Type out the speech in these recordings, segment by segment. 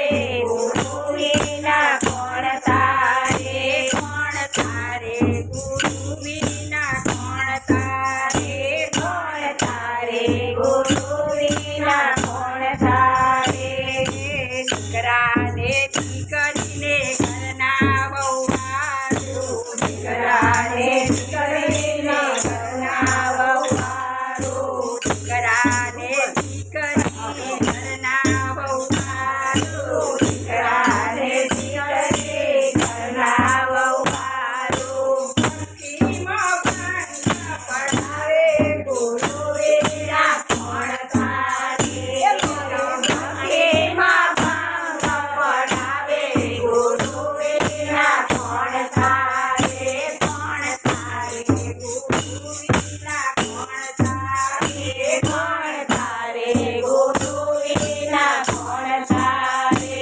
ગુરુ વિના કોણ તારે ગુરુ વિના કોણ તારે ગુરુ વિના કોણ તારે દીકરાને દીકરીને ઘરના બહુ હારું દીકરાને દીકરીને ઘરના બહુ હારું દીકરાને દીકરીને ઘરના બહુ હારું દીકરાને દીકરીને ઘરના બહુ હારું ભક્તિમાં પડાવે ગુરુ વિના કોણ તારે ભક્તિમાં પડાવે ગુરુ વિના કોણ તારે ગુરુ વિના કોણ તારે ગુરુ વિના કોણ તારે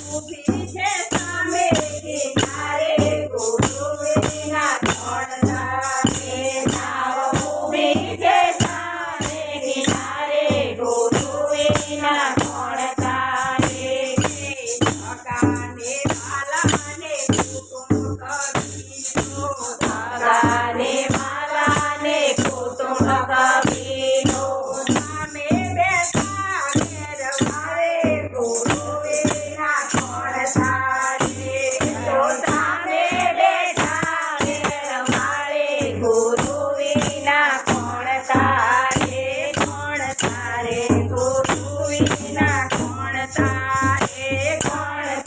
ઊભી છે સામે કિનારે ગુરુ વિના કોણ તારે ઊભી છે સામે કિનારે ગુરુ વિના કોણ તારે ભગાને માલાને કુટુંબ કબીરો ભગાને માલાને કુટુંબ કબીરો સામે બેઠા ઘેર મારે ગુરુ વિના કોણ તારે સામે બેઠા ઘેર મારે ગુરુ વિના કોણ તારે ગુરુ વિના કોણ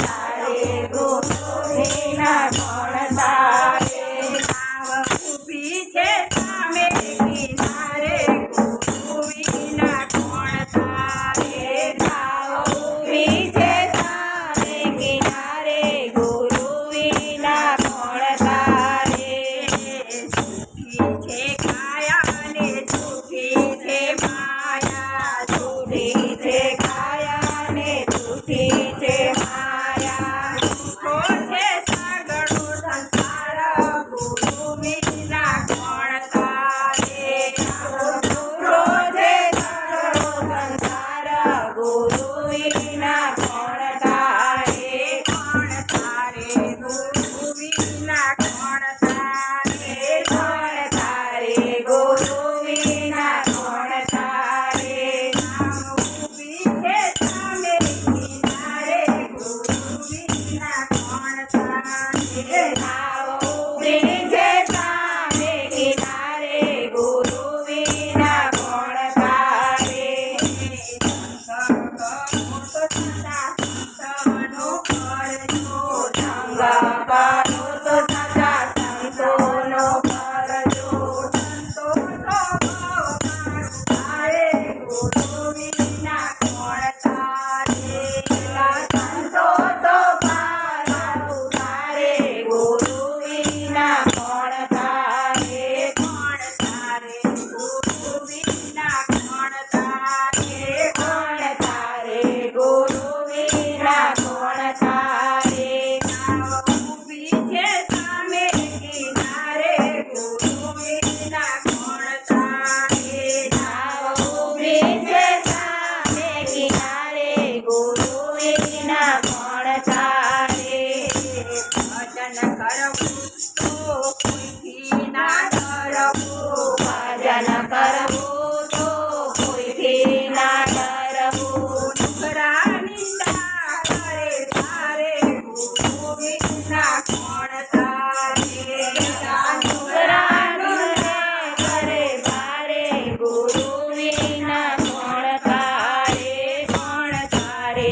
તારે ગુરુ વિના કોણ તારે ઊભી છે સામે કિનારે ગુરુ વિના કોણ તારે ઊભી છે સામે કિનારે ગુરુ વિના કોણ તારે સુખી છે કાયા ને સુખી છે માયા સુખી છે કાયા ને સુખી છે માયા સુખો છે સાગરનો સંસાર ગુરુ વિના કોણ તારે સુખો છે સાગરનો સંસાર ગુરુ વિના કોણ તારે ગુરુ વિના કોણ તારે ગુરુ વિના કોણ તારે ઊભી છે સામે કિનારે ગુરુ વિના કોણ તારે ઊભી છે સામે કિનારે ગુરુ વિના કોણ તારે સંતનો કરજો સંગ કરો તો સદા સંતોનો કરજો સંતો તો તારે ગુરુ વિના કોણ તારે સંતો તો તારે ગુરુ વિના કોણ તારે ગુરુ વિના કોણ તારે ગુરુ વિના કોણ તારે ઊભી છે સામે કિનારે ગુરુ વિના કોણ તારે ઊભી છે સામે કિનારે ગુરુ વિના કોણ તારે ભજન કરવું તો કોઈથી ના ડરવું ભજન કરવું તો કોઈથી ના ડરવું ડુંગરાની કરે તારે ગુરુ વિના કોણ તારે ડુંગરાની કરે તારે ગુરુ વિના કોણ તારે